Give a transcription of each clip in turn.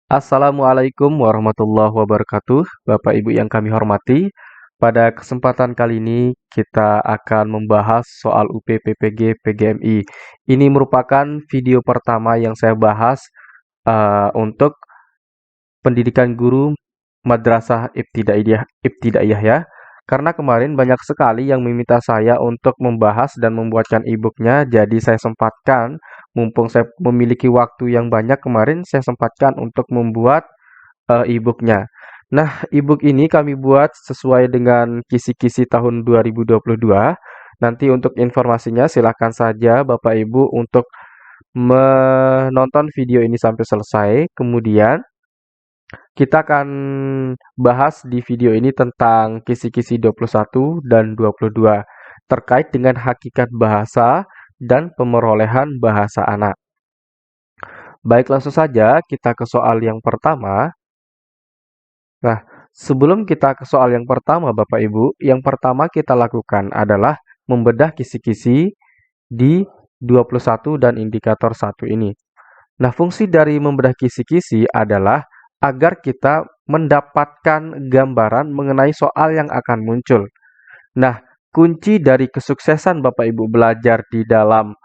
Assalamualaikum warahmatullahi wabarakatuh, Bapak Ibu yang kami hormati. Pada kesempatan kali ini kita akan membahas soal UPPPG PGMI. Ini merupakan video pertama yang saya bahas untuk pendidikan guru Madrasah Ibtidaiyah ya. Karena kemarin banyak sekali yang meminta saya untuk membahas dan membuatkan e-booknya, jadi saya sempatkan, mumpung saya memiliki waktu yang banyak kemarin, saya sempatkan untuk membuat e-booknya. Nah, e-book ini kami buat sesuai dengan kisi-kisi tahun 2022. Nanti untuk informasinya silakan saja Bapak Ibu untuk menonton video ini sampai selesai. Kemudian kita akan bahas di video ini tentang kisi-kisi 21 dan 22 terkait dengan hakikat bahasa dan pemerolehan bahasa anak. Baik, langsung saja kita ke soal yang pertama. Nah, sebelum kita ke soal yang pertama, Bapak Ibu, yang pertama kita lakukan adalah membedah kisi-kisi di 21 dan indikator 1 ini. Nah, fungsi dari membedah kisi-kisi adalah agar kita mendapatkan gambaran mengenai soal yang akan muncul. Nah, kunci dari kesuksesan Bapak Ibu belajar di dalam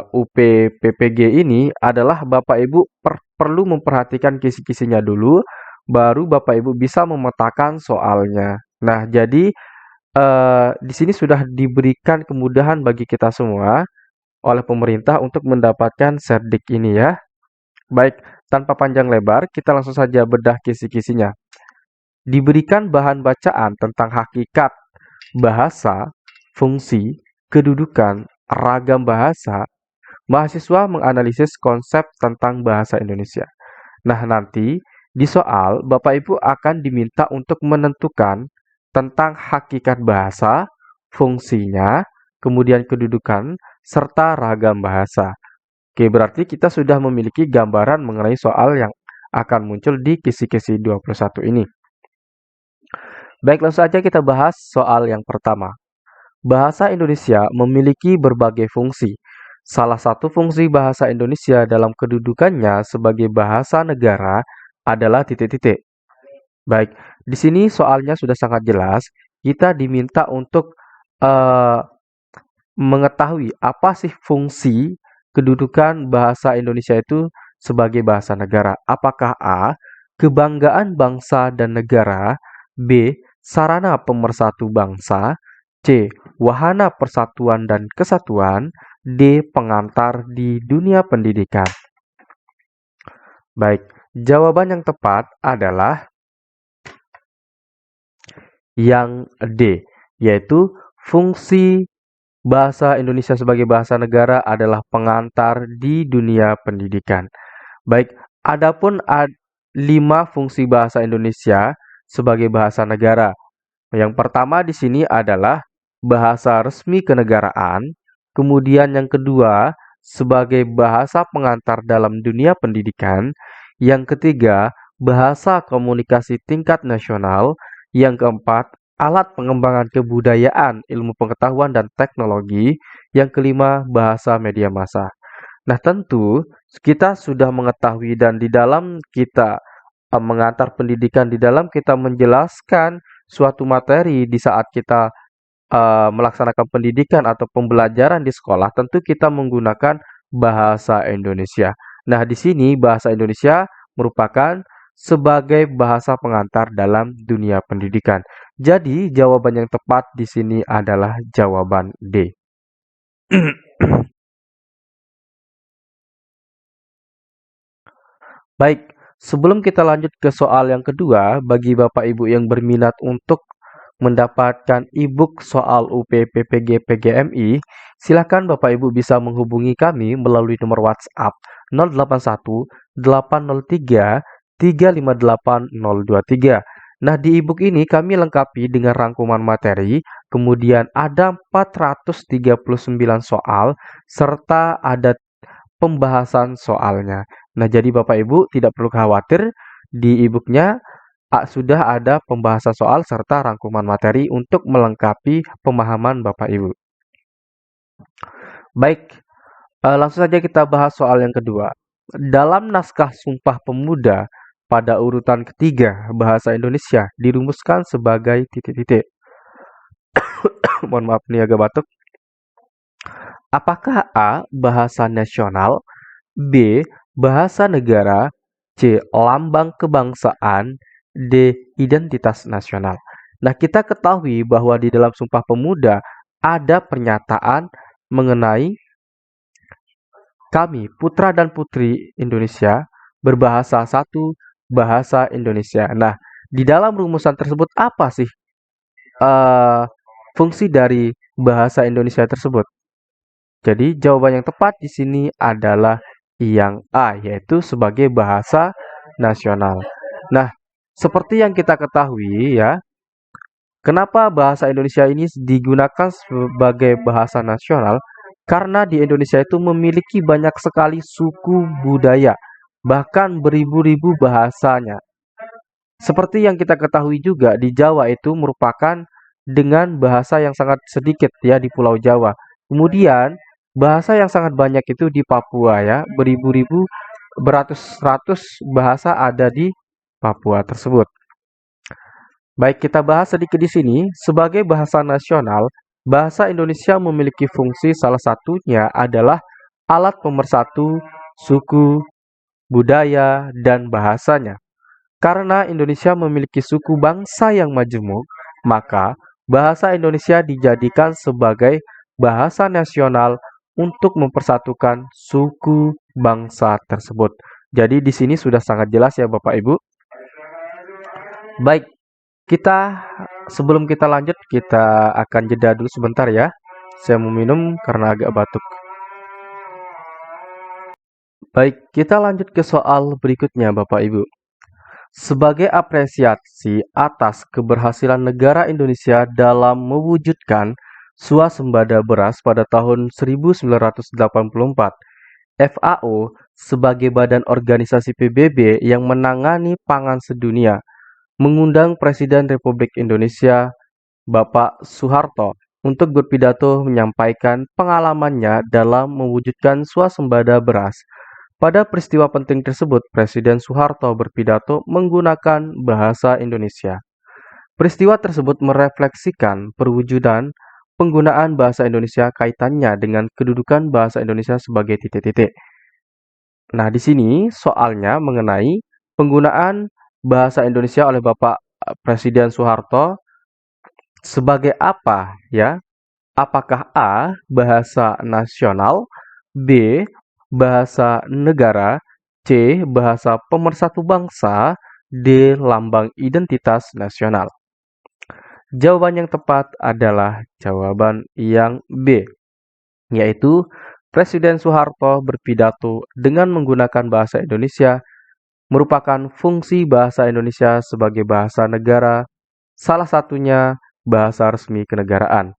UPPPG ini adalah Bapak Ibu perlu memperhatikan kisi-kisinya dulu, baru Bapak Ibu bisa memetakan soalnya. Nah, jadi di sini sudah diberikan kemudahan bagi kita semua oleh pemerintah untuk mendapatkan Serdik ini ya. Baik, tanpa panjang lebar, kita langsung saja bedah kisi-kisinya. Diberikan bahan bacaan tentang hakikat bahasa, fungsi, kedudukan, ragam bahasa, mahasiswa menganalisis konsep tentang bahasa Indonesia. Nah, nanti di soal Bapak Ibu akan diminta untuk menentukan tentang hakikat bahasa, fungsinya, kemudian kedudukan, serta ragam bahasa. Oke, berarti kita sudah memiliki gambaran mengenai soal yang akan muncul di kisi-kisi 21 ini. Baik, langsung saja kita bahas soal yang pertama. Bahasa Indonesia memiliki berbagai fungsi. Salah satu fungsi bahasa Indonesia dalam kedudukannya sebagai bahasa negara adalah titik-titik. Baik, di sini soalnya sudah sangat jelas. Kita diminta untuk eh, mengetahui apa sih fungsi kedudukan bahasa Indonesia itu sebagai bahasa negara. Apakah A, kebanggaan bangsa dan negara, B, sarana pemersatu bangsa, C, wahana persatuan dan kesatuan, D, pengantar di dunia pendidikan. Baik, jawaban yang tepat adalah yang D, yaitu fungsi bahasa Indonesia sebagai bahasa negara adalah pengantar di dunia pendidikan. Baik, adapun 5 fungsi bahasa Indonesia sebagai bahasa negara. Yang pertama di sini adalah bahasa resmi kenegaraan, kemudian yang kedua sebagai bahasa pengantar dalam dunia pendidikan, yang ketiga bahasa komunikasi tingkat nasional, yang keempat alat pengembangan kebudayaan, ilmu pengetahuan dan teknologi, yang kelima bahasa media massa. Nah, tentu kita sudah mengetahui dan di dalam kita mengantar pendidikan, di dalam kita menjelaskan suatu materi di saat kita melaksanakan pendidikan atau pembelajaran di sekolah, tentu kita menggunakan bahasa Indonesia. Nah, di sini bahasa Indonesia merupakan sebagai bahasa pengantar dalam dunia pendidikan. Jadi, jawaban yang tepat di sini adalah jawaban D. Baik, sebelum kita lanjut ke soal yang kedua, bagi Bapak Ibu yang berminat untuk mendapatkan e-book soal UPPPG PGMI, silakan Bapak Ibu bisa menghubungi kami melalui nomor WhatsApp 081 803 358 023. Nah, di e-book ini kami lengkapi dengan rangkuman materi, kemudian ada 439 soal, serta ada pembahasan soalnya. Nah, jadi Bapak Ibu tidak perlu khawatir, di e-booknya sudah ada pembahasan soal serta rangkuman materi untuk melengkapi pemahaman Bapak Ibu. Baik, langsung saja kita bahas soal yang kedua. dalam naskah Sumpah Pemuda pada urutan ketiga bahasa Indonesia dirumuskan sebagai titik-titik. Mohon maaf nih agak batuk. Apakah A. bahasa nasional, B. bahasa negara, C. lambang kebangsaan, D. identitas nasional? Nah, kita ketahui bahwa di dalam Sumpah Pemuda ada pernyataan mengenai kami, putra dan putri Indonesia, berbahasa satu, bahasa Indonesia. Nah, di dalam rumusan tersebut apa sih eh, fungsi dari bahasa Indonesia tersebut? Jadi, jawaban yang tepat di sini adalah yang A, yaitu sebagai bahasa nasional. Nah, seperti yang kita ketahui ya, kenapa bahasa Indonesia ini digunakan sebagai bahasa nasional? Karena di Indonesia itu memiliki banyak sekali suku budaya, bahkan beribu-ribu bahasanya. Seperti yang kita ketahui juga, di Jawa itu merupakan dengan bahasa yang sangat sedikit ya di Pulau Jawa. Kemudian, bahasa yang sangat banyak itu di Papua ya, beribu-ribu, beratus-ratus bahasa ada di Papua tersebut. Baik, kita bahas sedikit di sini. Sebagai bahasa nasional, bahasa Indonesia memiliki fungsi salah satunya adalah alat pemersatu suku, budaya, dan bahasanya. Karena Indonesia memiliki suku bangsa yang majemuk, maka bahasa Indonesia dijadikan sebagai bahasa nasional untuk mempersatukan suku bangsa tersebut. Jadi di sini sudah sangat jelas ya Bapak Ibu. Baik, kita sebelum kita lanjut, kita akan jeda dulu sebentar ya. Saya mau minum karena agak batuk. Baik, kita lanjut ke soal berikutnya Bapak Ibu. Sebagai apresiasi atas keberhasilan negara Indonesia dalam mewujudkan swasembada beras pada tahun 1984, FAO sebagai badan organisasi PBB yang menangani pangan sedunia mengundang Presiden Republik Indonesia Bapak Soeharto untuk berpidato menyampaikan pengalamannya dalam mewujudkan swasembada beras. Pada peristiwa penting tersebut, Presiden Soeharto berpidato menggunakan bahasa Indonesia. Peristiwa tersebut merefleksikan perwujudan penggunaan bahasa Indonesia kaitannya dengan kedudukan bahasa Indonesia sebagai titik-titik. Nah, di sini soalnya mengenai penggunaan bahasa Indonesia oleh Bapak Presiden Soeharto sebagai apa ya? Apakah A. bahasa nasional, B. bahasa negara, C. bahasa pemersatu bangsa, D. lambang identitas nasional? Jawaban yang tepat adalah jawaban yang B, yaitu Presiden Soeharto berpidato dengan menggunakan bahasa Indonesia merupakan fungsi bahasa Indonesia sebagai bahasa negara, salah satunya bahasa resmi kenegaraan.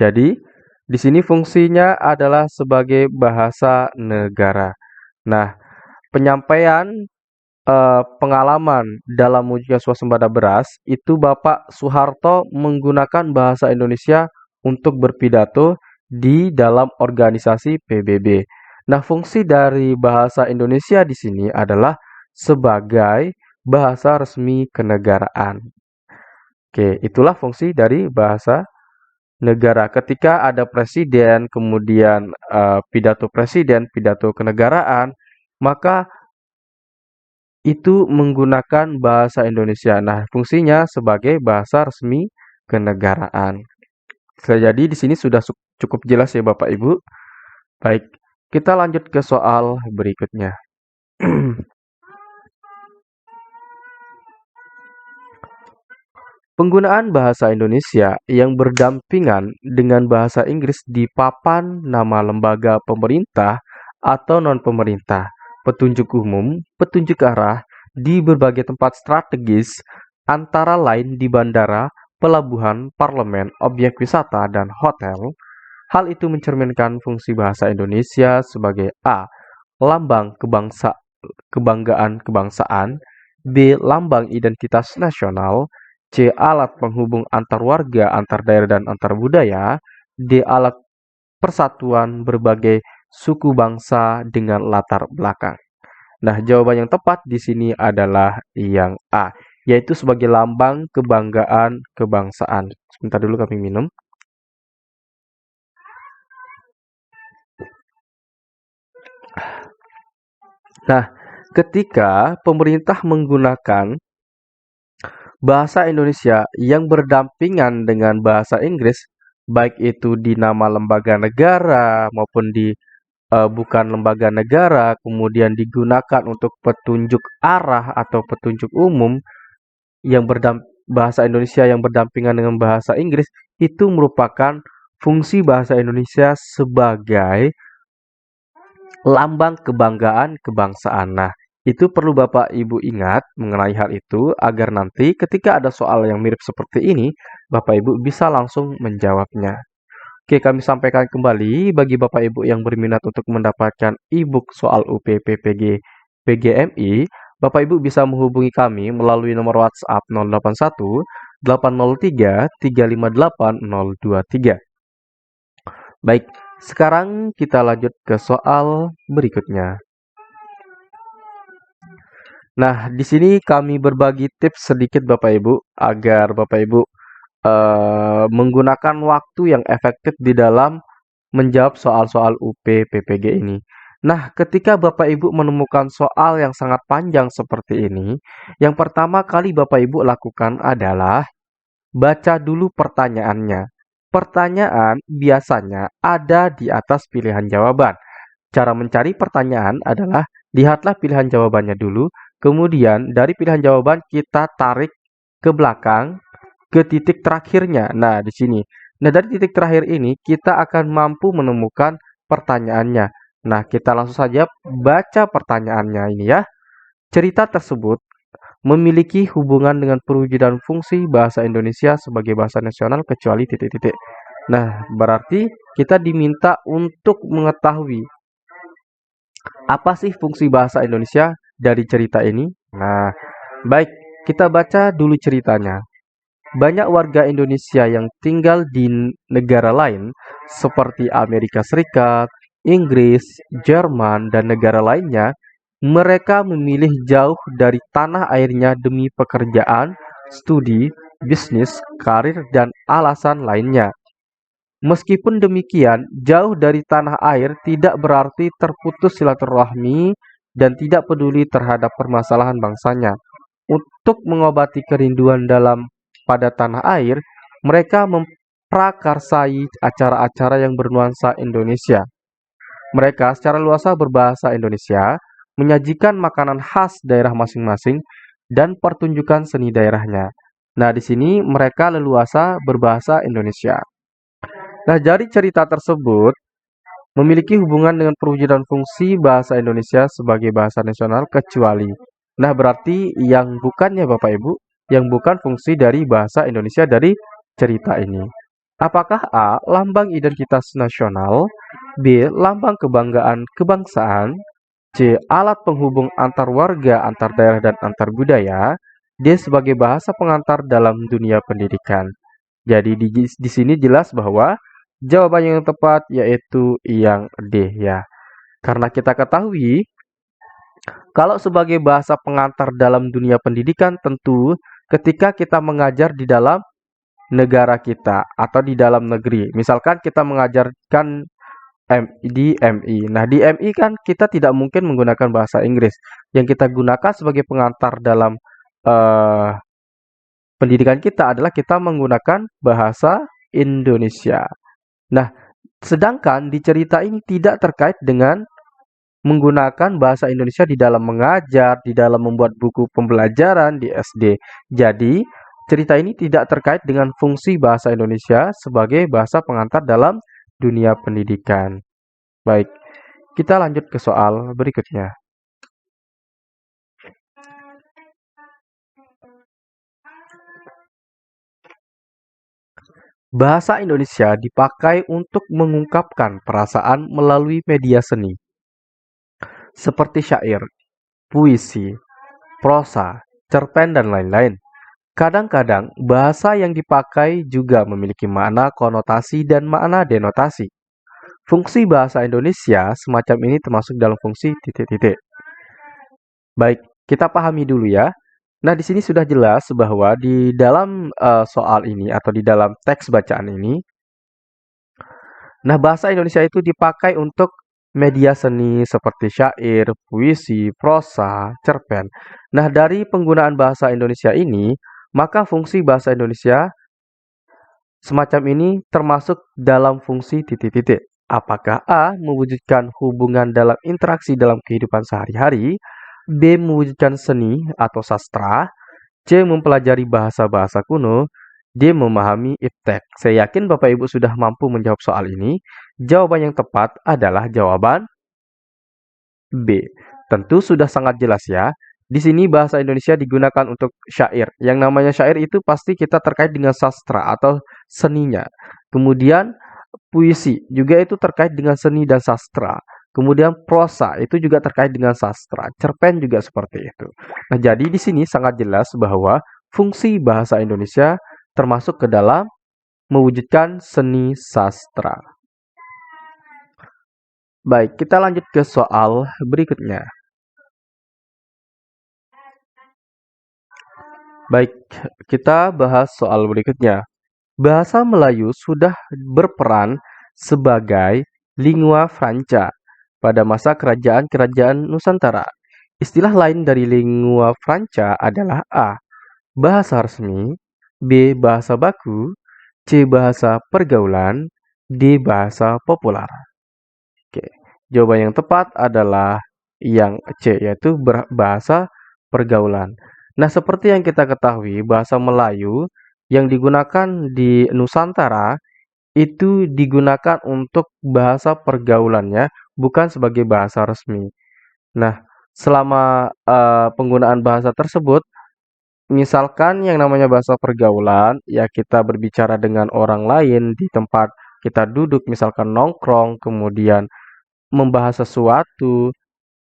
Jadi, di sini fungsinya adalah sebagai bahasa negara. Nah, penyampaian pengalaman dalam mewujudkan swasembada beras itu Bapak Soeharto menggunakan bahasa Indonesia untuk berpidato di dalam organisasi PBB. Nah, fungsi dari bahasa Indonesia di sini adalah sebagai bahasa resmi kenegaraan. Oke, itulah fungsi dari bahasa negara. Ketika ada presiden, kemudian pidato presiden, pidato kenegaraan, maka itu menggunakan bahasa Indonesia. Nah, fungsinya sebagai bahasa resmi kenegaraan. Jadi di sini sudah cukup jelas ya Bapak Ibu. Baik, kita lanjut ke soal berikutnya. Penggunaan bahasa Indonesia yang berdampingan dengan bahasa Inggris di papan nama lembaga pemerintah atau non-pemerintah, petunjuk umum, petunjuk arah di berbagai tempat strategis, antara lain di bandara, pelabuhan, parlemen, objek wisata, dan hotel. Hal itu mencerminkan fungsi bahasa Indonesia sebagai A. lambang kebanggaan kebangsaan, B. lambang identitas nasional, C. alat penghubung antar warga, antar daerah, dan antar budaya, D. alat persatuan berbagai suku bangsa dengan latar belakang. Nah, jawaban yang tepat di sini adalah yang A, yaitu sebagai lambang kebanggaan kebangsaan. Sebentar dulu kami minum. Nah, ketika pemerintah menggunakan bahasa Indonesia yang berdampingan dengan bahasa Inggris, baik itu di nama lembaga negara maupun di bukan lembaga negara, kemudian digunakan untuk petunjuk arah atau petunjuk umum yang bahasa Indonesia yang berdampingan dengan bahasa Inggris, itu merupakan fungsi bahasa Indonesia sebagai lambang kebanggaan kebangsaan. Nah, itu perlu Bapak Ibu ingat mengenai hal itu agar nanti ketika ada soal yang mirip seperti ini, Bapak Ibu bisa langsung menjawabnya. Oke, kami sampaikan kembali bagi Bapak Ibu yang berminat untuk mendapatkan e-book soal UPPPG PGMI, Bapak Ibu bisa menghubungi kami melalui nomor WhatsApp 081 803 358 023. Baik, sekarang kita lanjut ke soal berikutnya. Nah, di sini kami berbagi tips sedikit Bapak Ibu agar Bapak Ibu menggunakan waktu yang efektif di dalam menjawab soal-soal UPPPG ini. Nah, ketika Bapak Ibu menemukan soal yang sangat panjang seperti ini, yang pertama kali Bapak Ibu lakukan adalah baca dulu pertanyaannya. Pertanyaan biasanya ada di atas pilihan jawaban. Cara mencari pertanyaan adalah lihatlah pilihan jawabannya dulu, kemudian dari pilihan jawaban kita tarik ke belakang ke titik terakhirnya. Nah, di sini. Nah, dari titik terakhir ini kita akan mampu menemukan pertanyaannya. Nah, kita langsung saja baca pertanyaannya ini ya. Cerita tersebut memiliki hubungan dengan perwujudan fungsi bahasa Indonesia sebagai bahasa nasional kecuali titik-titik. Nah, berarti kita diminta untuk mengetahui apa sih fungsi bahasa Indonesia dari cerita ini. Nah, baik, kita baca dulu ceritanya. Banyak warga Indonesia yang tinggal di negara lain seperti Amerika Serikat, Inggris, Jerman, dan negara lainnya, mereka memilih jauh dari tanah airnya demi pekerjaan, studi, bisnis, karir, dan alasan lainnya. Meskipun demikian, jauh dari tanah air tidak berarti terputus silaturahmi dan tidak peduli terhadap permasalahan bangsanya. Untuk mengobati kerinduan pada tanah air, mereka memprakarsai acara-acara yang bernuansa Indonesia. Mereka secara luasa berbahasa Indonesia, menyajikan makanan khas daerah masing-masing, dan pertunjukan seni daerahnya. Nah, di sini mereka leluasa berbahasa Indonesia. Nah, dari cerita tersebut memiliki hubungan dengan perwujudan fungsi bahasa Indonesia sebagai bahasa nasional kecuali. Nah, berarti yang bukannya Bapak Ibu, yang bukan fungsi dari bahasa Indonesia dari cerita ini. Apakah A. Lambang identitas nasional, B. Lambang kebanggaan kebangsaan, C. Alat penghubung antar warga, antar daerah, dan antar budaya, D. Sebagai bahasa pengantar dalam dunia pendidikan. Jadi di sini jelas bahwa jawaban yang tepat yaitu yang D ya. Karena kita ketahui kalau sebagai bahasa pengantar dalam dunia pendidikan tentu ketika kita mengajar di dalam negara kita atau di dalam negeri. Misalkan kita mengajarkan di MI. Nah, di MI kan kita tidak mungkin menggunakan bahasa Inggris. Yang kita gunakan sebagai pengantar dalam eh, pendidikan kita adalah kita menggunakan bahasa Indonesia. Nah, sedangkan di cerita ini tidak terkait dengan menggunakan bahasa Indonesia di dalam mengajar, di dalam membuat buku pembelajaran di SD. Jadi, cerita ini tidak terkait dengan fungsi bahasa Indonesia sebagai bahasa pengantar dalam dunia pendidikan. Baik, kita lanjut ke soal berikutnya. Bahasa Indonesia dipakai untuk mengungkapkan perasaan melalui media seni, seperti syair, puisi, prosa, cerpen, dan lain-lain. Kadang-kadang, bahasa yang dipakai juga memiliki makna konotasi dan makna denotasi. Fungsi bahasa Indonesia semacam ini termasuk dalam fungsi titik-titik. Baik, kita pahami dulu ya. Nah, di sini sudah jelas bahwa di dalam soal ini atau di dalam teks bacaan ini, nah bahasa Indonesia itu dipakai untuk media seni seperti syair, puisi, prosa, cerpen. Nah, dari penggunaan bahasa Indonesia ini, maka fungsi bahasa Indonesia semacam ini termasuk dalam fungsi titik-titik. Apakah A. Mewujudkan hubungan dalam interaksi dalam kehidupan sehari-hari, B. Mewujudkan seni atau sastra, C. Mempelajari bahasa-bahasa kuno, D. Memahami iptek. Saya yakin Bapak Ibu sudah mampu menjawab soal ini. Jawaban yang tepat adalah jawaban B. Tentu sudah sangat jelas ya. Di sini bahasa Indonesia digunakan untuk syair. Yang namanya syair itu pasti kita terkait dengan sastra atau seninya. Kemudian puisi juga itu terkait dengan seni dan sastra. Kemudian prosa itu juga terkait dengan sastra. Cerpen juga seperti itu. Nah, jadi di sini sangat jelas bahwa fungsi bahasa Indonesia termasuk ke dalam mewujudkan seni sastra. Baik, kita lanjut ke soal berikutnya. Baik, kita bahas soal berikutnya. Bahasa Melayu sudah berperan sebagai lingua franca pada masa kerajaan-kerajaan Nusantara. Istilah lain dari lingua franca adalah A. Bahasa resmi, B. Bahasa baku, C. Bahasa pergaulan, D. Bahasa populer. Oke, jawaban yang tepat adalah yang C, yaitu bahasa pergaulan. Nah, seperti yang kita ketahui, bahasa Melayu yang digunakan di Nusantara itu digunakan untuk bahasa pergaulannya, bukan sebagai bahasa resmi. Nah, selama penggunaan bahasa tersebut, misalkan yang namanya bahasa pergaulan, ya kita berbicara dengan orang lain di tempat kita duduk, misalkan nongkrong, kemudian membahas sesuatu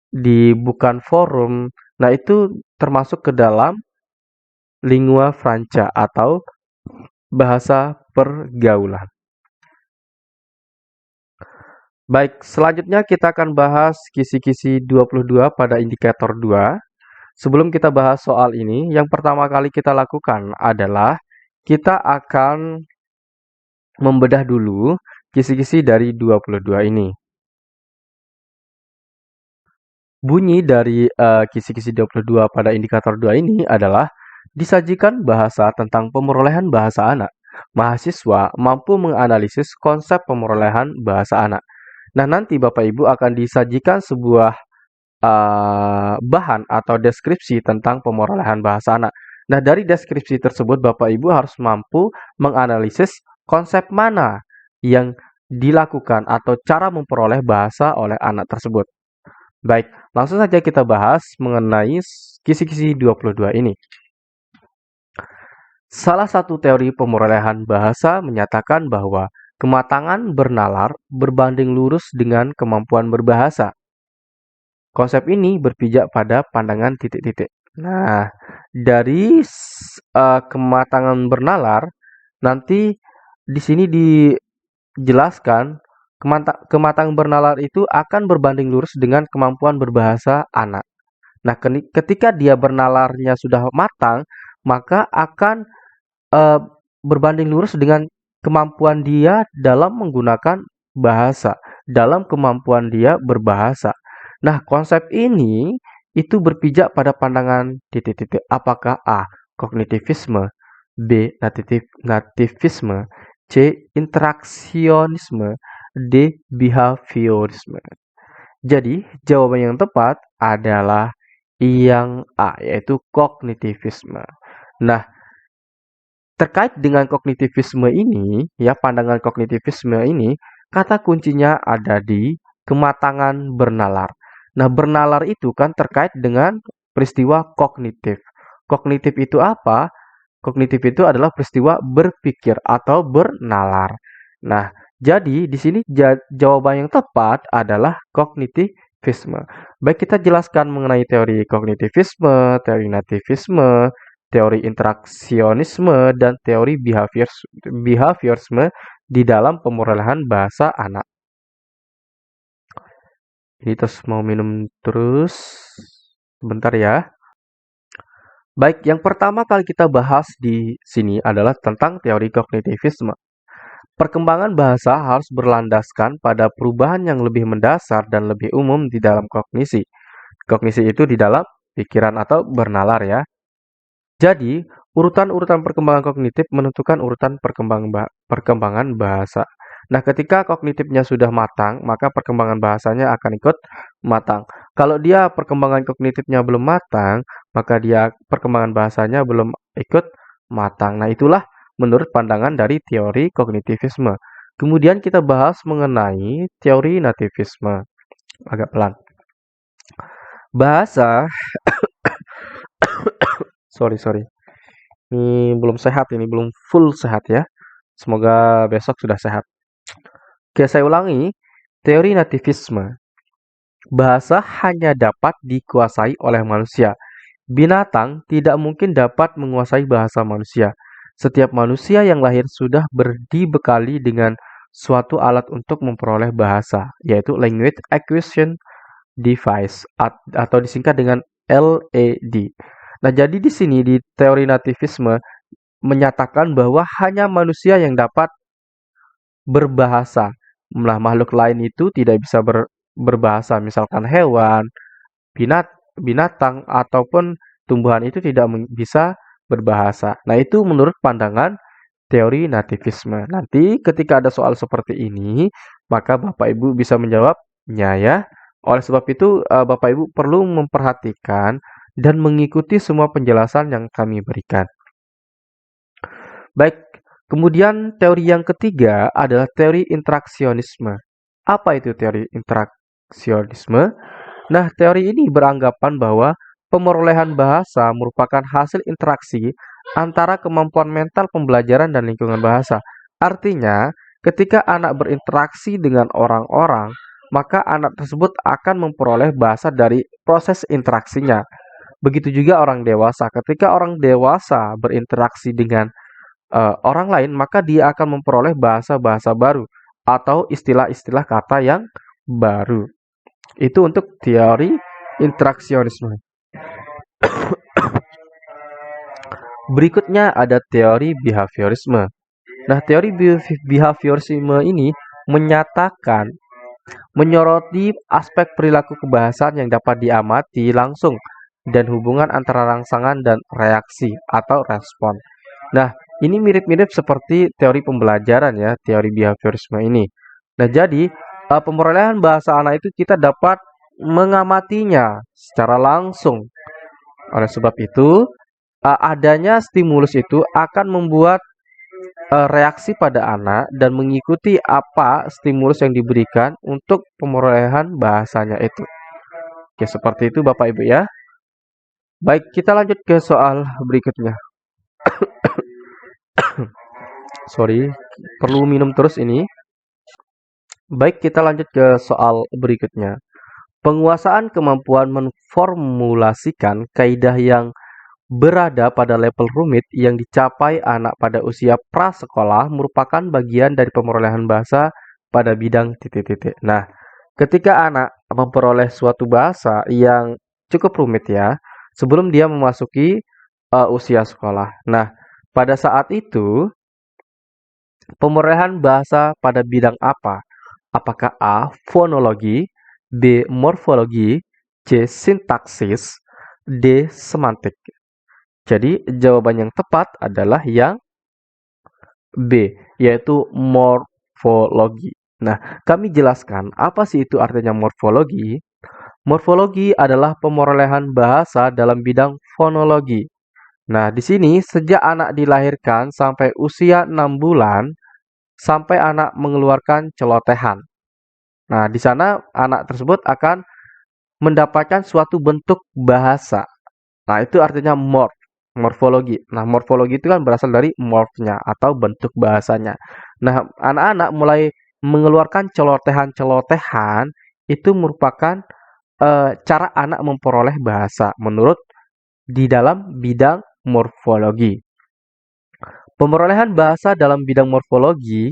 di bukan forum. Nah, itu termasuk ke dalam lingua franca atau bahasa pergaulan. Baik, selanjutnya kita akan bahas kisi-kisi 22 pada indikator 2. Sebelum kita bahas soal ini, yang pertama kali kita lakukan adalah kita akan membedah dulu kisi-kisi dari 22 ini. Bunyi dari kisi-kisi 22 pada indikator 2 ini adalah disajikan bahasa tentang pemerolehan bahasa anak. Mahasiswa mampu menganalisis konsep pemerolehan bahasa anak. Nah, nanti Bapak Ibu akan disajikan sebuah bahan atau deskripsi tentang pemerolehan bahasa anak. Nah, dari deskripsi tersebut Bapak Ibu harus mampu menganalisis konsep mana yang dilakukan atau cara memperoleh bahasa oleh anak tersebut. Baik, langsung saja kita bahas mengenai kisi-kisi 22 ini. Salah satu teori pemerolehan bahasa menyatakan bahwa kematangan bernalar berbanding lurus dengan kemampuan berbahasa. Konsep ini berpijak pada pandangan titik-titik. Nah, dari kematangan bernalar, nanti di sini dijelaskan kematangan bernalar itu akan berbanding lurus dengan kemampuan berbahasa anak. Nah, ketika dia bernalarnya sudah matang, maka akan berbanding lurus dengan kemampuan dia dalam menggunakan bahasa, dalam kemampuan dia berbahasa. Nah, konsep ini itu berpijak pada pandangan titik-titik. Apakah A. Kognitivisme, B. Nativisme, C. Interaksionisme, D. Behaviorisme. Jadi, jawaban yang tepat adalah yang A, yaitu kognitivisme. Nah, terkait dengan kognitivisme ini, ya pandangan kognitivisme ini, kata kuncinya ada di kematangan bernalar. Nah, bernalar itu kan terkait dengan peristiwa kognitif. Kognitif itu apa? Kognitif itu adalah peristiwa berpikir atau bernalar. Nah, jadi di sini jawaban yang tepat adalah kognitivisme. Baik, kita jelaskan mengenai teori kognitivisme, teori nativisme, teori interaksionisme, dan teori behaviorisme di dalam pemerolehan bahasa anak. Ini terus mau minum terus. Sebentar ya. Baik, yang pertama kali kita bahas di sini adalah tentang teori kognitivisme. Perkembangan bahasa harus berlandaskan pada perubahan yang lebih mendasar dan lebih umum di dalam kognisi. Kognisi itu di dalam pikiran atau bernalar ya. Jadi, urutan-urutan perkembangan kognitif menentukan urutan perkembangan bahasa. Nah, ketika kognitifnya sudah matang, maka perkembangan bahasanya akan ikut matang. Kalau dia perkembangan kognitifnya belum matang, maka dia perkembangan bahasanya belum ikut matang. Nah, itulah menurut pandangan dari teori kognitivisme. Kemudian kita bahas mengenai teori nativisme. Agak pelan. Bahasa, sorry. Ini belum sehat, ini belum full sehat ya. Semoga besok sudah sehat. Oke, saya ulangi. Teori nativisme. Bahasa hanya dapat dikuasai oleh manusia. Binatang tidak mungkin dapat menguasai bahasa manusia. Setiap manusia yang lahir sudah dibekali dengan suatu alat untuk memperoleh bahasa, yaitu Language Acquisition Device atau disingkat dengan LED. Nah, jadi di sini di teori nativisme menyatakan bahwa hanya manusia yang dapat berbahasa. Nah, makhluk lain itu tidak bisa berbahasa, misalkan hewan, binatang, ataupun tumbuhan itu tidak bisa berbahasa. Nah, itu menurut pandangan teori nativisme. Nanti ketika ada soal seperti ini, maka Bapak Ibu bisa menjawabnya ya. Oleh sebab itu, Bapak Ibu perlu memperhatikan dan mengikuti semua penjelasan yang kami berikan. Baik, kemudian teori yang ketiga adalah teori interaksionisme. Apa itu teori interaksionisme? Nah, teori ini beranggapan bahwa pemerolehan bahasa merupakan hasil interaksi antara kemampuan mental pembelajaran dan lingkungan bahasa. Artinya, ketika anak berinteraksi dengan orang-orang, maka anak tersebut akan memperoleh bahasa dari proses interaksinya. Begitu juga orang dewasa. Ketika orang dewasa berinteraksi dengan orang lain, maka dia akan memperoleh bahasa-bahasa baru atau istilah-istilah kata yang baru. Itu untuk teori interaksionisme. Berikutnya ada teori behaviorisme. Nah, teori behaviorisme ini menyatakan menyoroti aspek perilaku kebahasaan yang dapat diamati langsung dan hubungan antara rangsangan dan reaksi atau respon. Nah, ini mirip-mirip seperti teori pembelajaran ya, teori behaviorisme ini. Nah, jadi pemerolehan bahasa anak itu kita dapat mengamatinya secara langsung. Oleh sebab itu, adanya stimulus itu akan membuat reaksi pada anak dan mengikuti apa stimulus yang diberikan untuk pemerolehan bahasanya itu. Oke, seperti itu Bapak Ibu ya. Baik, kita lanjut ke soal berikutnya. Sorry, perlu minum terus ini. Baik, kita lanjut ke soal berikutnya. Penguasaan kemampuan memformulasikan kaidah yang berada pada level rumit yang dicapai anak pada usia prasekolah merupakan bagian dari pemerolehan bahasa pada bidang titik-titik. Nah, ketika anak memperoleh suatu bahasa yang cukup rumit ya, sebelum dia memasuki usia sekolah. Nah, pada saat itu pemerolehan bahasa pada bidang apa? Apakah A. Fonologi, B. Morfologi, C. Sintaksis, D. Semantik. Jadi jawaban yang tepat adalah yang B, yaitu morfologi. Nah, kami jelaskan apa sih itu artinya morfologi. Morfologi adalah pemerolehan bahasa dalam bidang fonologi. Nah, di sini sejak anak dilahirkan sampai usia 6 bulan, sampai anak mengeluarkan celotehan. Nah, di sana anak tersebut akan mendapatkan suatu bentuk bahasa. Nah, itu artinya morfologi. Nah, morfologi itu kan berasal dari morphnya atau bentuk bahasanya. Nah, anak-anak mulai mengeluarkan celotehan-celotehan itu merupakan cara anak memperoleh bahasa menurut di dalam bidang morfologi. Pemerolehan bahasa dalam bidang morfologi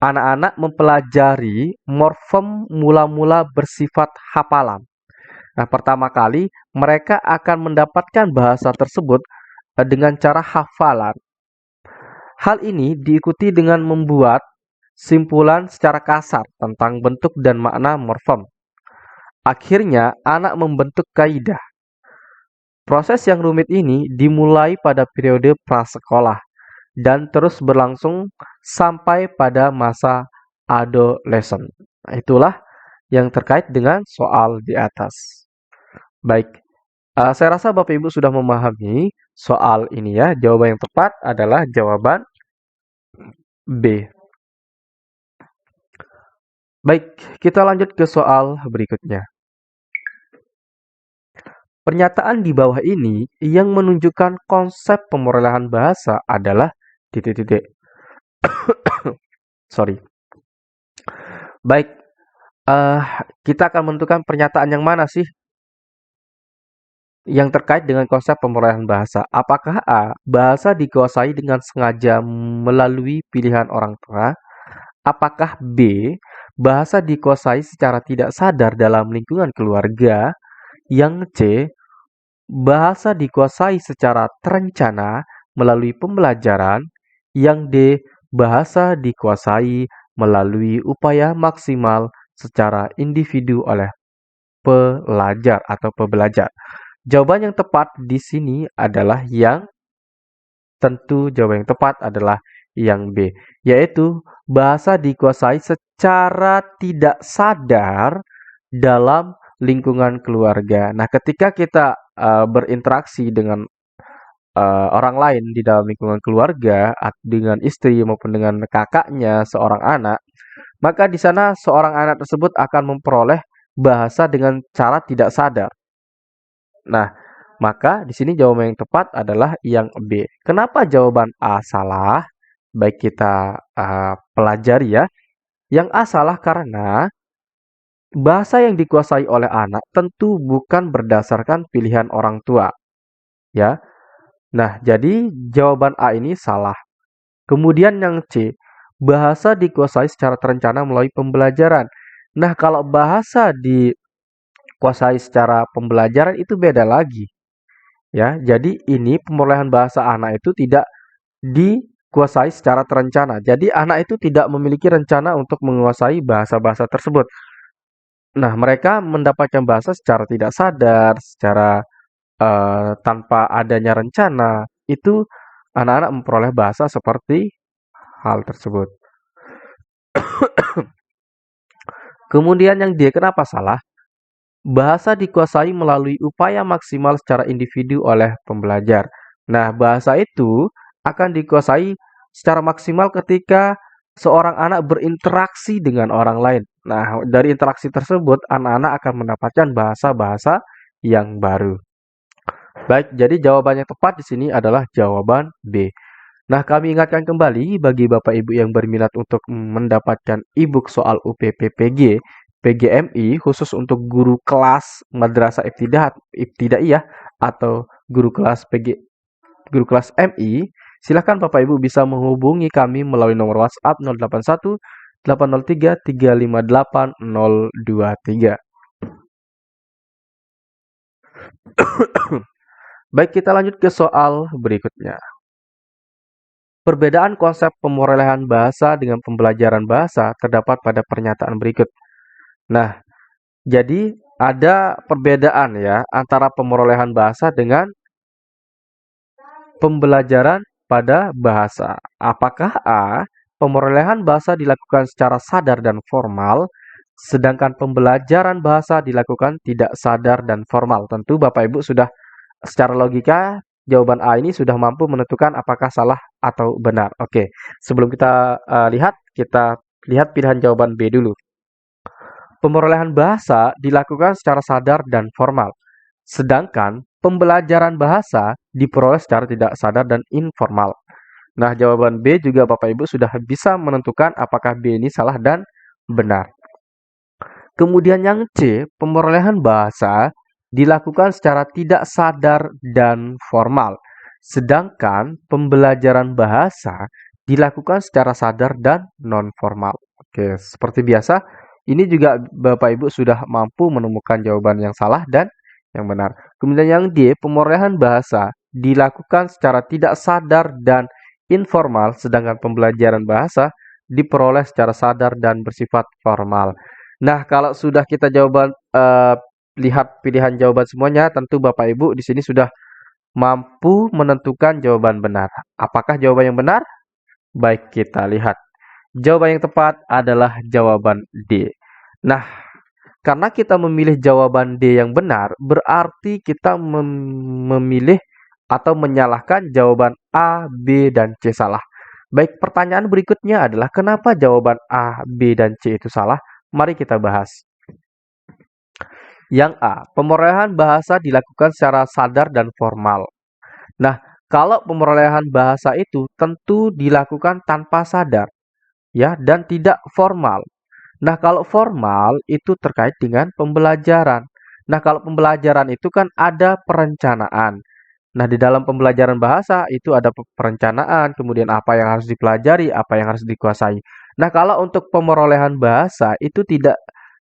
Anak-anak mempelajari morfem mula-mula bersifat hafalan. Nah, pertama kali mereka akan mendapatkan bahasa tersebut dengan cara hafalan. Hal ini diikuti dengan membuat simpulan secara kasar tentang bentuk dan makna morfem. Akhirnya, anak membentuk kaidah. Proses yang rumit ini dimulai pada periode prasekolah dan terus berlangsung sampai pada masa adolesen. Nah, itulah yang terkait dengan soal di atas. Baik, saya rasa Bapak Ibu sudah memahami soal ini ya. Jawaban yang tepat adalah jawaban B. Baik, kita lanjut ke soal berikutnya. Pernyataan di bawah ini yang menunjukkan konsep pemerolehan bahasa adalah titik-titik. Sorry. Baik, kita akan menentukan pernyataan yang mana sih yang terkait dengan konsep pemerolehan bahasa. Apakah A, bahasa dikuasai dengan sengaja melalui pilihan orang tua? Apakah B, bahasa dikuasai secara tidak sadar dalam lingkungan keluarga? Yang C, bahasa dikuasai secara terencana melalui pembelajaran. Yang D, bahasa dikuasai melalui upaya maksimal secara individu oleh pelajar atau pembelajar. Jawaban yang tepat di sini adalah jawaban yang tepat adalah yang B, yaitu bahasa dikuasai secara tidak sadar dalam lingkungan keluarga. Nah, ketika kita berinteraksi dengan orang lain di dalam lingkungan keluarga, dengan istri maupun dengan kakaknya seorang anak, maka di sana seorang anak tersebut akan memperoleh bahasa dengan cara tidak sadar. Nah, maka di sini jawaban yang tepat adalah yang B. Kenapa jawaban A salah? Baik kita pelajari ya. Yang A salah karena bahasa yang dikuasai oleh anak tentu bukan berdasarkan pilihan orang tua. Ya. Nah, jadi jawaban A ini salah. Kemudian yang C, bahasa dikuasai secara terencana melalui pembelajaran. Nah, kalau bahasa dikuasai secara pembelajaran itu beda lagi. Ya, jadi ini pemerolehan bahasa anak itu tidak dikuasai secara terencana. Jadi anak itu tidak memiliki rencana untuk menguasai bahasa-bahasa tersebut. Nah, mereka mendapatkan bahasa secara tidak sadar, secara tanpa adanya rencana, itu anak-anak memperoleh bahasa seperti hal tersebut. Kemudian yang D, kenapa salah? Bahasa dikuasai melalui upaya maksimal secara individu oleh pembelajar. Nah, bahasa itu akan dikuasai secara maksimal ketika seorang anak berinteraksi dengan orang lain. Nah, dari interaksi tersebut, anak-anak akan mendapatkan bahasa-bahasa yang baru. Baik, jadi jawaban yang tepat di sini adalah jawaban B. Nah, kami ingatkan kembali bagi Bapak Ibu yang berminat untuk mendapatkan e-book soal UPPPG, PGMI khusus untuk guru kelas Madrasah Ibtidaiyah atau guru kelas MI, silakan Bapak Ibu bisa menghubungi kami melalui nomor WhatsApp 081 803 358 023. Baik, kita lanjut ke soal berikutnya. Perbedaan konsep pemerolehan bahasa dengan pembelajaran bahasa terdapat pada pernyataan berikut. Nah, jadi ada perbedaan ya antara pemerolehan bahasa dengan pembelajaran pada bahasa. Apakah A, pemerolehan bahasa dilakukan secara sadar dan formal, sedangkan pembelajaran bahasa dilakukan tidak sadar dan formal? Tentu Bapak Ibu sudah secara logika jawaban A ini sudah mampu menentukan apakah salah atau benar. Oke, sebelum kita kita lihat pilihan jawaban B dulu. Pemerolehan bahasa dilakukan secara sadar dan formal, sedangkan pembelajaran bahasa diperoleh secara tidak sadar dan informal. Nah, jawaban B juga Bapak Ibu sudah bisa menentukan apakah B ini salah dan benar. Kemudian yang C, pemerolehan bahasa dilakukan secara tidak sadar dan formal. Sedangkan pembelajaran bahasa dilakukan secara sadar dan non-formal. Oke, seperti biasa, ini juga Bapak Ibu sudah mampu menemukan jawaban yang salah dan yang benar. Kemudian yang D, pemorehan bahasa dilakukan secara tidak sadar dan informal, sedangkan pembelajaran bahasa diperoleh secara sadar dan bersifat formal. Nah, kalau sudah kita lihat pilihan jawaban semuanya, tentu Bapak Ibu di sini sudah mampu menentukan jawaban benar. Apakah jawaban yang benar? Baik, kita lihat. Jawaban yang tepat adalah jawaban D. Nah, karena kita memilih jawaban D yang benar, berarti kita memilih atau menyalahkan jawaban A, B, dan C salah. Baik, pertanyaan berikutnya adalah kenapa jawaban A, B, dan C itu salah? Mari kita bahas. Yang A, pemorehan bahasa dilakukan secara sadar dan formal. Nah, kalau pemerolehan bahasa itu tentu dilakukan tanpa sadar, ya, dan tidak formal. Nah, kalau formal itu terkait dengan pembelajaran. Nah, kalau pembelajaran itu kan ada perencanaan. Nah, di dalam pembelajaran bahasa itu ada perencanaan, kemudian apa yang harus dipelajari, apa yang harus dikuasai. Nah, kalau untuk pemerolehan bahasa itu tidak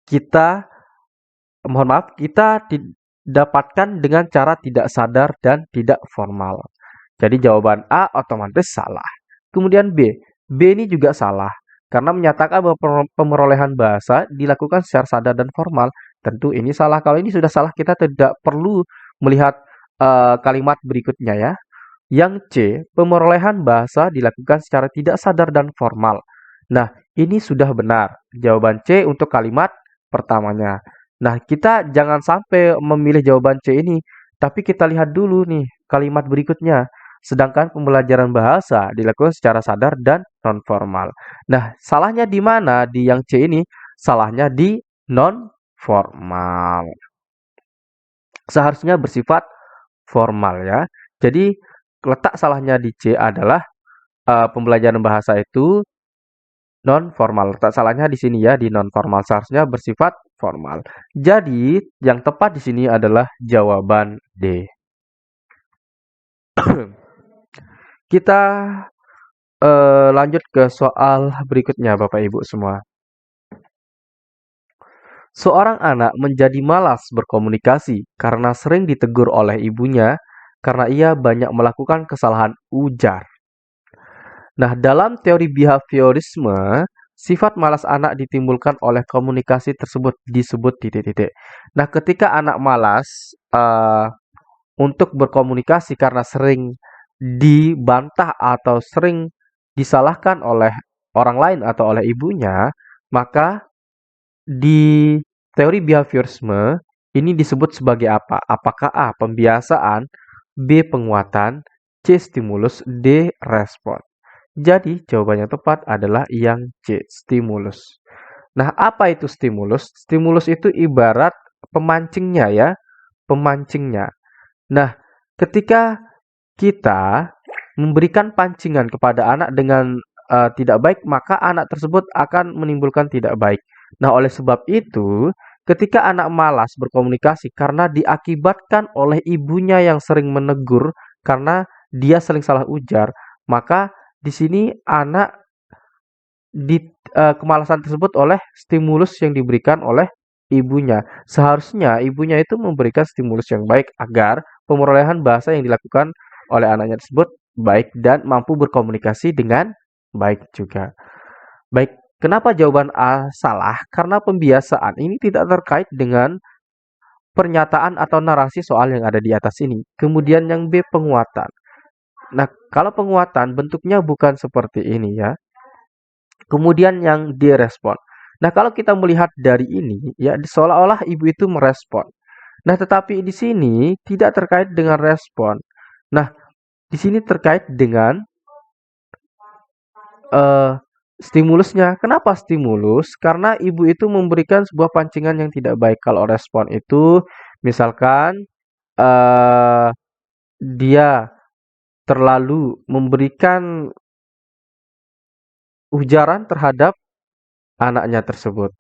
kita, mohon maaf, kita dapatkan dengan cara tidak sadar dan tidak formal. Jadi jawaban A otomatis salah. Kemudian B. B ini juga salah. Karena menyatakan bahwa pemerolehan bahasa dilakukan secara sadar dan formal. Tentu ini salah. Kalau ini sudah salah, kita tidak perlu melihat kalimat berikutnya ya. Yang C. Pemerolehan bahasa dilakukan secara tidak sadar dan formal. Nah, ini sudah benar. Jawaban C untuk kalimat pertamanya. Nah, kita jangan sampai memilih jawaban C ini. Tapi kita lihat dulu nih kalimat berikutnya. Sedangkan pembelajaran bahasa dilakukan secara sadar dan non-formal. Nah, salahnya di mana di yang C ini? Salahnya di non-formal. Seharusnya bersifat formal ya. Jadi, letak salahnya di C adalah pembelajaran bahasa itu non-formal. Letak salahnya di sini ya, di non-formal. Seharusnya bersifat formal. Jadi, yang tepat di sini adalah jawaban D. Kita lanjut ke soal berikutnya Bapak Ibu semua. Seorang anak menjadi malas berkomunikasi karena sering ditegur oleh ibunya karena ia banyak melakukan kesalahan ujar. Nah, dalam teori behaviorisme, sifat malas anak ditimbulkan oleh komunikasi tersebut disebut titik-titik. Nah, ketika anak malas untuk berkomunikasi karena sering dibantah atau sering disalahkan oleh orang lain atau oleh ibunya, maka di teori behaviorisme ini disebut sebagai apa? Apakah A. Pembiasaan, B. Penguatan, C. Stimulus, D. Respon. Jadi jawaban yang tepat adalah yang C. Stimulus. Nah, apa itu stimulus? Stimulus itu ibarat pemancingnya ya, pemancingnya. Nah, ketika kita memberikan pancingan kepada anak dengan tidak baik, maka anak tersebut akan menimbulkan tidak baik. Nah, oleh sebab itu, ketika anak malas berkomunikasi karena diakibatkan oleh ibunya yang sering menegur karena dia sering salah ujar, maka di sini anak di kemalasan tersebut oleh stimulus yang diberikan oleh ibunya. Seharusnya ibunya itu memberikan stimulus yang baik agar pemerolehan bahasa yang dilakukan oleh anaknya tersebut baik dan mampu berkomunikasi dengan baik juga. Baik, kenapa jawaban A salah? Karena pembiasaan ini tidak terkait dengan pernyataan atau narasi soal yang ada di atas ini. Kemudian yang B, penguatan. Nah, kalau penguatan bentuknya bukan seperti ini ya. Kemudian yang direspon. Nah, kalau kita melihat dari ini, ya seolah-olah ibu itu merespon. Nah, tetapi di sini tidak terkait dengan respon. Nah, di sini terkait dengan stimulusnya. Kenapa stimulus? Karena ibu itu memberikan sebuah pancingan yang tidak baik. Kalau respon itu, misalkan eh, dia terlalu memberikan ujaran terhadap anaknya tersebut.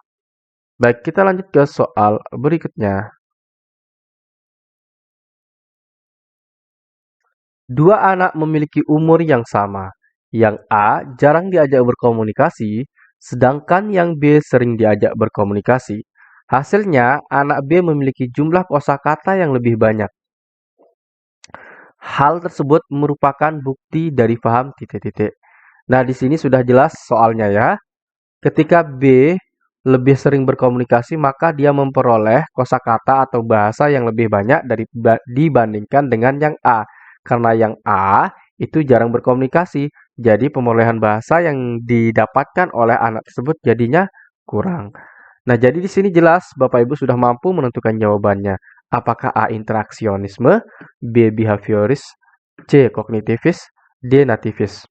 Baik, kita lanjut ke soal berikutnya. Dua anak memiliki umur yang sama. Yang A jarang diajak berkomunikasi, sedangkan yang B sering diajak berkomunikasi. Hasilnya, anak B memiliki jumlah kosakata yang lebih banyak. Hal tersebut merupakan bukti dari paham titik-titik. Nah, di sini sudah jelas soalnya ya. Ketika B lebih sering berkomunikasi, maka dia memperoleh kosakata atau bahasa yang lebih banyak dibandingkan dengan yang A. Karena yang A itu jarang berkomunikasi, jadi perolehan bahasa yang didapatkan oleh anak tersebut jadinya kurang. Nah, jadi di sini jelas Bapak Ibu sudah mampu menentukan jawabannya. Apakah A interaksionisme, B behavioris, C kognitivis, D nativis.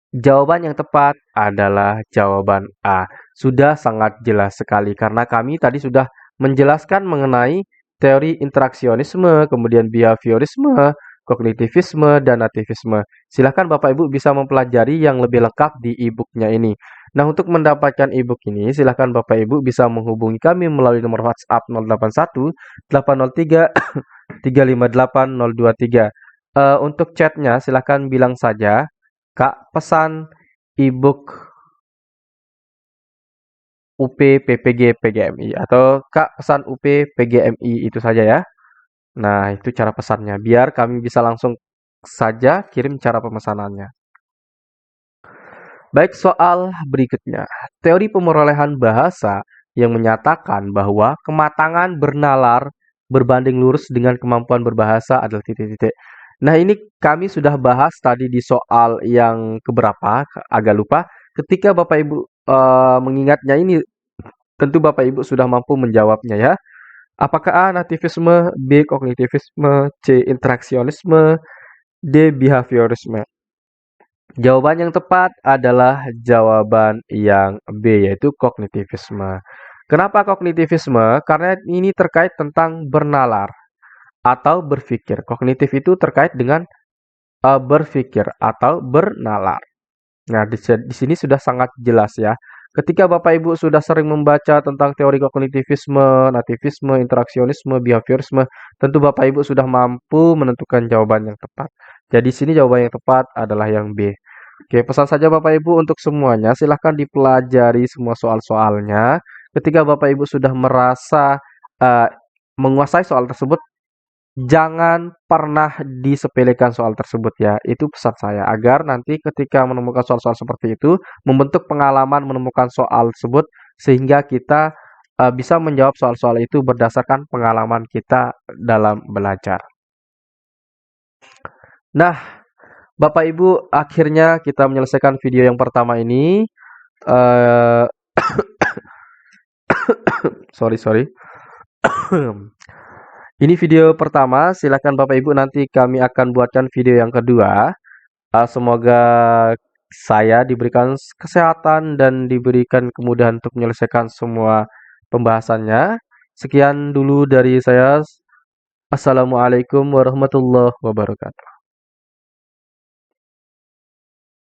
Jawaban yang tepat adalah jawaban A. Sudah sangat jelas sekali karena kami tadi sudah menjelaskan mengenai teori interaksionisme, kemudian behaviorisme, kognitivisme, dan nativisme. Silakan Bapak Ibu bisa mempelajari yang lebih lengkap di e-booknya ini. Nah, untuk mendapatkan e-book ini, silakan Bapak Ibu bisa menghubungi kami melalui nomor WhatsApp 081 803 358 023. Untuk chatnya, silakan bilang saja Kak, pesan e-book UP PPG PGMI atau Kak pesan UP PGMI itu saja ya. Nah, itu cara pesannya biar kami bisa langsung saja kirim cara pemesanannya. Baik, soal berikutnya. Teori pemerolehan bahasa yang menyatakan bahwa kematangan bernalar berbanding lurus dengan kemampuan berbahasa adalah titik-titik. Nah, ini kami sudah bahas tadi di soal yang keberapa, agak lupa. Ketika Bapak Ibu mengingatnya ini, tentu Bapak Ibu sudah mampu menjawabnya ya. Apakah A. Nativisme, B. Kognitivisme, C. Interaksionisme, D. Behaviorisme. Jawaban yang tepat adalah jawaban yang B, yaitu kognitivisme. Kenapa kognitivisme? Karena ini terkait tentang bernalar atau berpikir. Kognitif itu terkait dengan berpikir atau bernalar. Nah, di sini sudah sangat jelas ya. Ketika Bapak Ibu sudah sering membaca tentang teori kognitivisme, nativisme, interaksionisme, behaviorisme, tentu Bapak Ibu sudah mampu menentukan jawaban yang tepat. Jadi sini jawaban yang tepat adalah yang B. Oke, pesan saja Bapak Ibu untuk semuanya, silahkan dipelajari semua soal-soalnya. Ketika Bapak Ibu sudah merasa eh, menguasai soal tersebut, jangan pernah disepelekan soal tersebut ya. Itu pesan saya agar nanti ketika menemukan soal-soal seperti itu, membentuk pengalaman menemukan soal tersebut sehingga kita bisa menjawab soal-soal itu berdasarkan pengalaman kita dalam belajar. Nah, Bapak Ibu, akhirnya kita menyelesaikan video yang pertama ini. Eh, sorry. Ini video pertama. Silakan Bapak Ibu nanti kami akan buatkan video yang kedua. Semoga saya diberikan kesehatan dan diberikan kemudahan untuk menyelesaikan semua pembahasannya. Sekian dulu dari saya. Assalamualaikum warahmatullahi wabarakatuh.